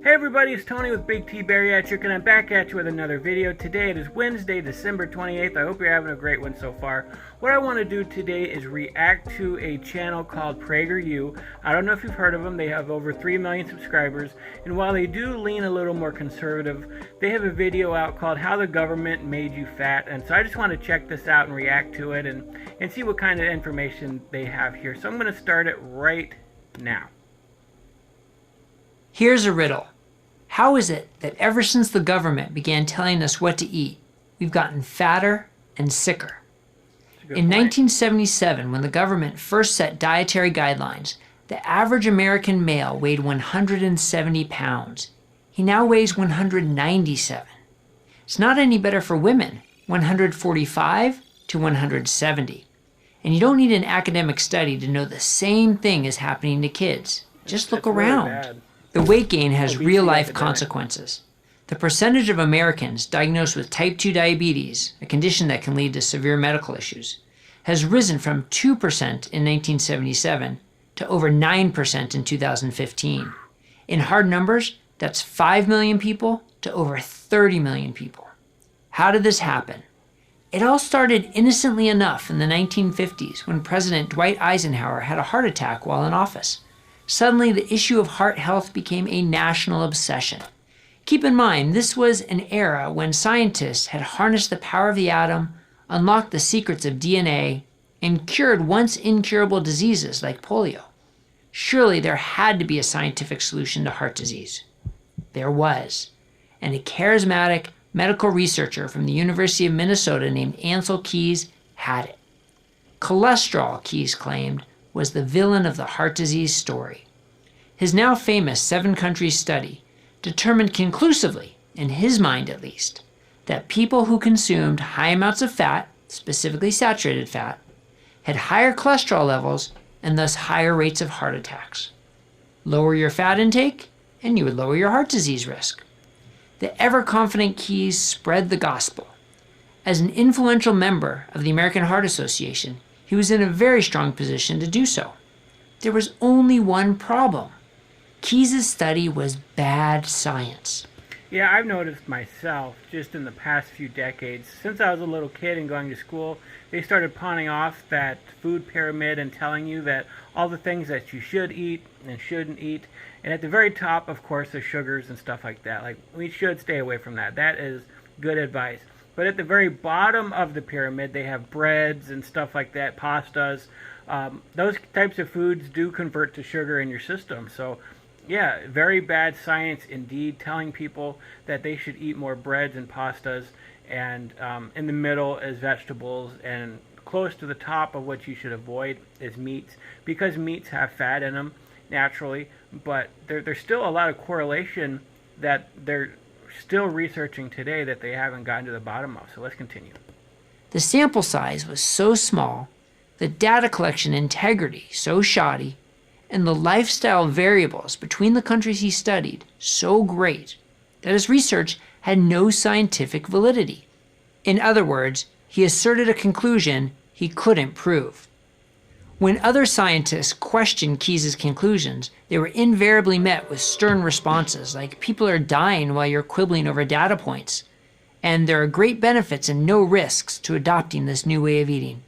Hey everybody, it's Tony with Big T Bariatric, and I'm back at you with another video. Today it is Wednesday, December 28th. I hope you're having a great one so far. What I want to do today is react to a channel called PragerU. I don't know if you've heard of them. They have over 3 million subscribers, and while they do lean a little more conservative, they have a video out called How the Government Made You Fat, and so I just want to check this out and react to it and see what kind of information they have here. So I'm going to start it right now. Here's a riddle. How is it that ever since the government began telling us what to eat, we've gotten fatter and sicker? In 1977, when the government first set dietary guidelines, the average American male weighed 170 pounds. He now weighs 197. It's not any better for women, 145 to 170. And you don't need an academic study to know the same thing is happening to kids. Just look around. Really the weight gain has real-life consequences. The percentage of Americans diagnosed with type 2 diabetes, a condition that can lead to severe medical issues, has risen from 2% in 1977 to over 9% in 2015. In hard numbers, that's 5 million people to over 30 million people. How did this happen? It all started innocently enough in the 1950s when President Dwight Eisenhower had a heart attack while in office. Suddenly, the issue of heart health became a national obsession. Keep in mind, this was an era when scientists had harnessed the power of the atom, unlocked the secrets of DNA, and cured once incurable diseases like polio. Surely there had to be a scientific solution to heart disease. There was, and a charismatic medical researcher from the University of Minnesota named Ancel Keys had it. Cholesterol, Keys claimed, was the villain of the heart disease story. His now famous 7-country study determined conclusively, in his mind at least, that people who consumed high amounts of fat, specifically saturated fat, had higher cholesterol levels and thus higher rates of heart attacks. Lower your fat intake, and you would lower your heart disease risk. The ever-confident Keys spread the gospel. As an influential member of the American Heart Association, he was in a very strong position to do so. There was only one problem. Keys' study was bad science. Yeah, I've noticed myself just in the past few decades, since I was a little kid and going to school, they started pawning off that food pyramid and telling you that all the things that you should eat and shouldn't eat. And at the very top, of course, the sugars and stuff like that. Like, we should stay away from that. That is good advice. But at the very bottom of the pyramid, they have breads and stuff like that, pastas. Those types of foods do convert to sugar in your system. So, yeah, very bad science indeed, telling people that they should eat more breads and pastas. And in the middle is vegetables. And close to the top of what you should avoid is meats, because meats have fat in them naturally. But there's still a lot of correlation that they're still researching today that they haven't gotten to the bottom of. So let's continue. The sample size was so small, the data collection integrity so shoddy, and the lifestyle variables between the countries he studied so great that his research had no scientific validity. In other words, he asserted a conclusion he couldn't prove. When other scientists questioned Keys' conclusions, they were invariably met with stern responses like, people are dying while you're quibbling over data points, and there are great benefits and no risks to adopting this new way of eating.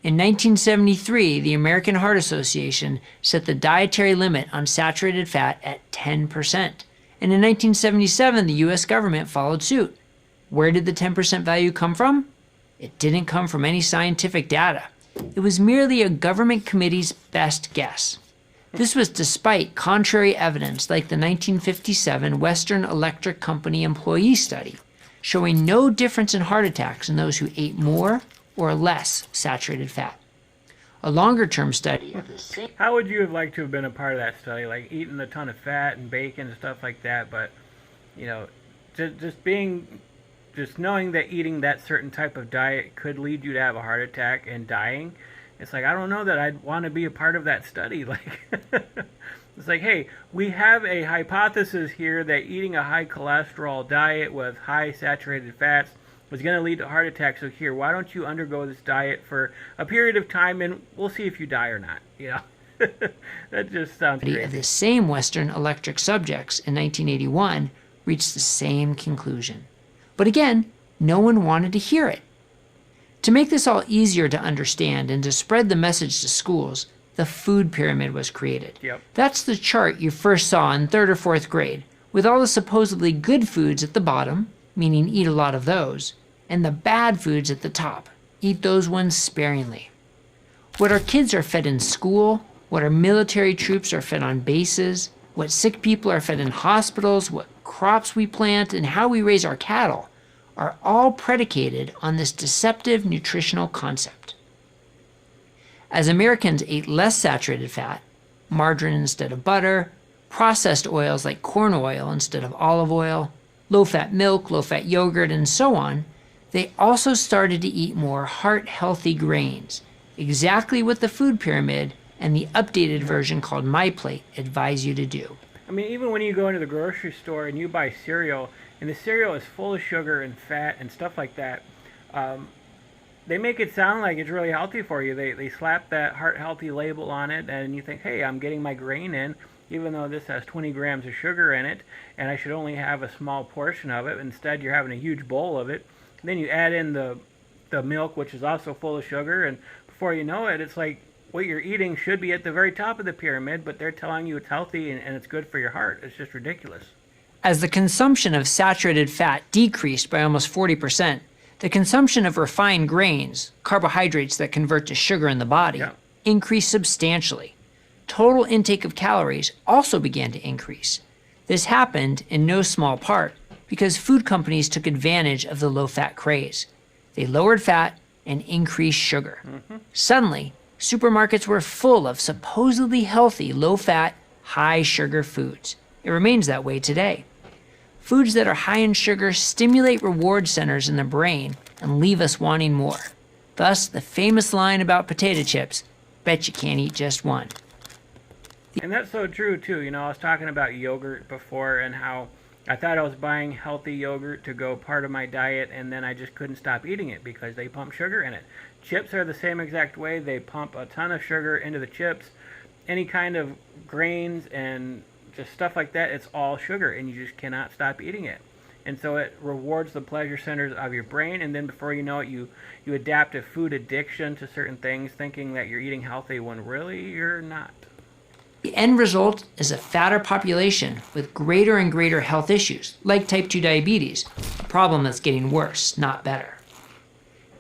In 1973, the American Heart Association set the dietary limit on saturated fat at 10%, and in 1977, the US government followed suit. Where did the 10% value come from? It didn't come from any scientific data. It was merely a government committee's best guess. This was despite contrary evidence like the 1957 Western Electric Company employee study, showing no difference in heart attacks in those who ate more or less saturated fat. A longer-term study of the same... How would you have liked to have been a part of that study? Like eating a ton of fat and bacon and stuff like that, but, you know, just knowing that eating that certain type of diet could lead you to have a heart attack and dying, it's like, I don't know that I'd want to be a part of that study. Like, it's like, hey, we have a hypothesis here that eating a high cholesterol diet with high saturated fats was going to lead to heart attacks. So here, why don't you undergo this diet for a period of time and we'll see if you die or not, you know? That just sounds Of crazy. the same Western electric subjects in 1981 reached the same conclusion. But again, no one wanted to hear it. To make this all easier to understand and to spread the message to schools, the food pyramid was created. Yep. That's the chart you first saw in 3rd or 4th grade, with all the supposedly good foods at the bottom, meaning eat a lot of those, and the bad foods at the top, eat those ones sparingly. What our kids are fed in school, what our military troops are fed on bases, what sick people are fed in hospitals, what crops we plant, and how we raise our cattle are all predicated on this deceptive nutritional concept. As Americans ate less saturated fat, margarine instead of butter, processed oils like corn oil instead of olive oil, low-fat milk, low-fat yogurt, and so on, they also started to eat more heart-healthy grains, exactly what the food pyramid and the updated version called MyPlate advise you to do. I mean, even when you go into the grocery store and you buy cereal, and the cereal is full of sugar and fat and stuff like that, they make it sound like it's really healthy for you. They slap that heart healthy label on it, and you think, hey, I'm getting my grain in, even though this has 20 grams of sugar in it, and I should only have a small portion of it. Instead, you're having a huge bowl of it. And then you add in the milk, which is also full of sugar, and before you know it, it's like what you're eating should be at the very top of the pyramid, but they're telling you it's healthy and it's good for your heart. It's just ridiculous. As the consumption of saturated fat decreased by almost 40%, the consumption of refined grains, carbohydrates that convert to sugar in the body, increased substantially. Total intake of calories also began to increase. This happened in no small part because food companies took advantage of the low-fat craze. They lowered fat and increased sugar. Suddenly, supermarkets were full of supposedly healthy, low-fat, high-sugar foods. It remains that way today. Foods that are high in sugar stimulate reward centers in the brain and leave us wanting more. Thus, the famous line about potato chips, bet you can't eat just one. And that's so true, too. You know, I was talking about yogurt before and how I thought I was buying healthy yogurt to go part of my diet, and then I just couldn't stop eating it because they pump sugar in it. Chips are the same exact way. They pump a ton of sugar into the chips. Any kind of grains and just stuff like that, it's all sugar, and you just cannot stop eating it. And so it rewards the pleasure centers of your brain, and then before you know it, you adapt a food addiction to certain things, thinking that you're eating healthy when really you're not. The end result is a fatter population with greater and greater health issues, like type 2 diabetes, a problem that's getting worse, not better.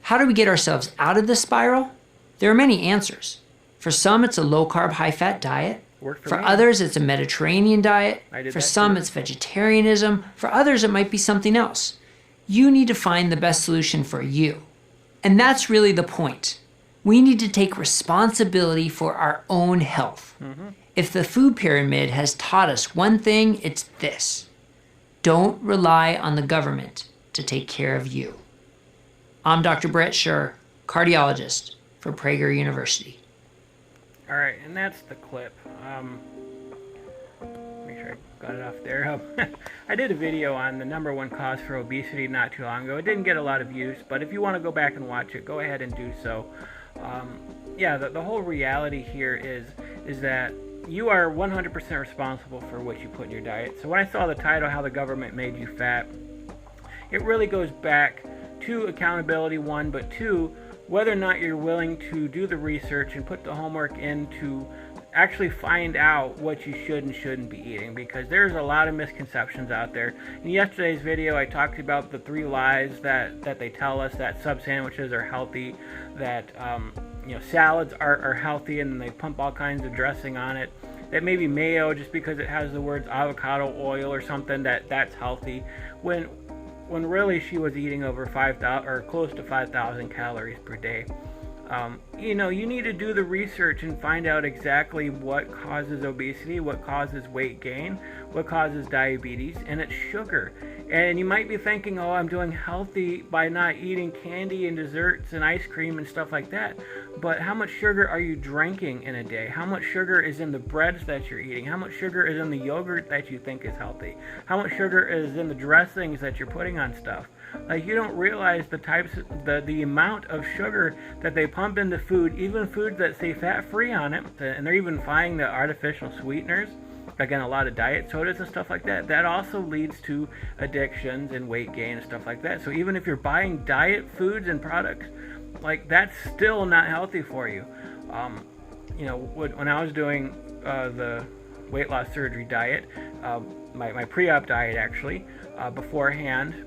How do we get ourselves out of this spiral? There are many answers. For some, it's a low-carb, high-fat diet. For others, it's a Mediterranean diet. For some, it's vegetarianism. For others, it might be something else. You need to find the best solution for you. And that's really the point. We need to take responsibility for our own health. If the food pyramid has taught us one thing, it's this. Don't rely on the government to take care of you. I'm Dr. Brett Scher, cardiologist for Prager University. All right, and that's the clip. Make sure I got it off there. I did a video on the #1 cause for obesity not too long ago. It didn't get a lot of views, but if you want to go back and watch it, go ahead and do so. The whole reality here is that you are 100% responsible for what you put in your diet. So when I saw the title, How the Government Made You Fat, it really goes back to accountability, one, but two, whether or not you're willing to do the research and put the homework in to actually find out what you should and shouldn't be eating, because there's a lot of misconceptions out there. In yesterday's video, I talked about the 3 lies that they tell us, that sub sandwiches are healthy, that salads are healthy, and then they pump all kinds of dressing on it, that maybe mayo, just because it has the words avocado oil or something, that's healthy, when really she was eating over 5,000 or close to 5,000 calories per day. You need to do the research and find out exactly what causes obesity, what causes weight gain, what causes diabetes, and it's sugar. And you might be thinking, oh, I'm doing healthy by not eating candy and desserts and ice cream and stuff like that. But how much sugar are you drinking in a day? How much sugar is in the breads that you're eating? How much sugar is in the yogurt that you think is healthy? How much sugar is in the dressings that you're putting on stuff? Like, you don't realize the amount of sugar that they pump into food, even food that say fat-free on it, and they're even finding the artificial sweeteners, again, a lot of diet sodas and stuff like that. That also leads to addictions and weight gain and stuff like that. So even if you're buying diet foods and products, like, that's still not healthy for you. When I was doing the weight loss surgery diet, my pre-op diet actually, beforehand,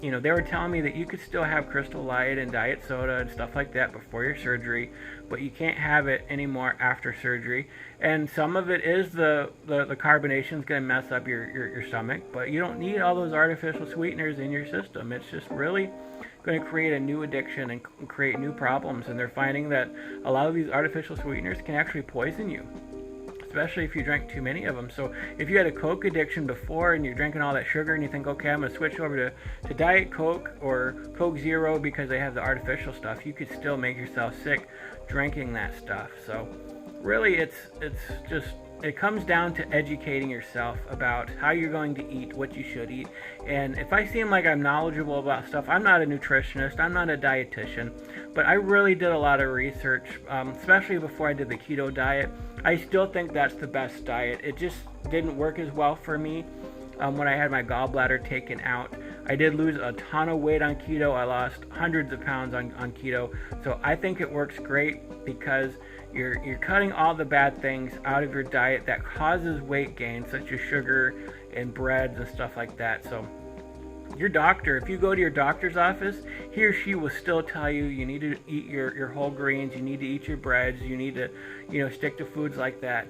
they were telling me that you could still have Crystal Light and diet soda and stuff like that before your surgery, but you can't have it anymore after surgery. And some of it is the carbonation is going to mess up your stomach, but you don't need all those artificial sweeteners in your system. It's just really going to create a new addiction and create new problems. And they're finding that a lot of these artificial sweeteners can actually poison you, especially if you drink too many of them. So if you had a Coke addiction before and you're drinking all that sugar and you think, okay, I'm going to switch over to Diet Coke or Coke Zero because they have the artificial stuff, you could still make yourself sick drinking that stuff. So really, it comes down to educating yourself about how you're going to eat, what you should eat. And if I seem like I'm knowledgeable about stuff, I'm not a nutritionist, I'm not a dietitian, but I really did a lot of research, especially before I did the keto diet. I still think that's the best diet. It just didn't work as well for me when I had my gallbladder taken out. I did lose a ton of weight on keto. I lost hundreds of pounds on keto. So I think it works great because you're cutting all the bad things out of your diet that causes weight gain, such as sugar and breads and stuff like that. So your doctor, if you go to your doctor's office, he or she will still tell you you need to eat your whole grains, you need to eat your breads, you need to stick to foods like that.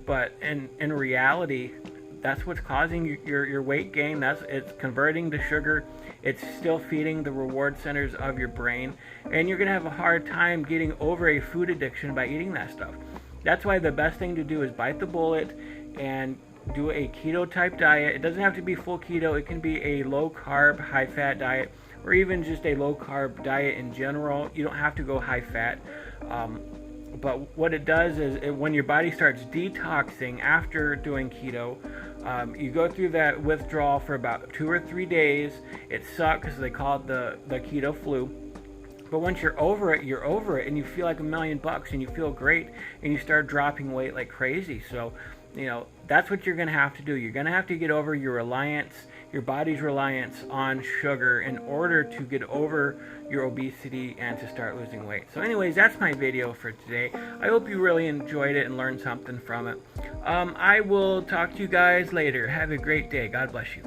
But in reality, that's what's causing your weight gain. It's converting to sugar. It's still feeding the reward centers of your brain, and you're going to have a hard time getting over a food addiction by eating that stuff. That's why the best thing to do is bite the bullet and do a keto type diet. It doesn't have to be full keto. It can be a low carb, high fat diet, or even just a low carb diet in general. You don't have to go high fat. But what it does is when your body starts detoxing after doing keto, you go through that withdrawal for about 2 or 3 days. It sucks. They call it the keto flu. But once you're over it, and you feel like $1,000,000 and you feel great and you start dropping weight like crazy. So, that's what you're going to have to do. You're going to have to get over your body's reliance on sugar in order to get over your obesity and to start losing weight. So anyways, that's my video for today. I hope you really enjoyed it and learned something from it. I will talk to you guys later. Have a great day. God bless you.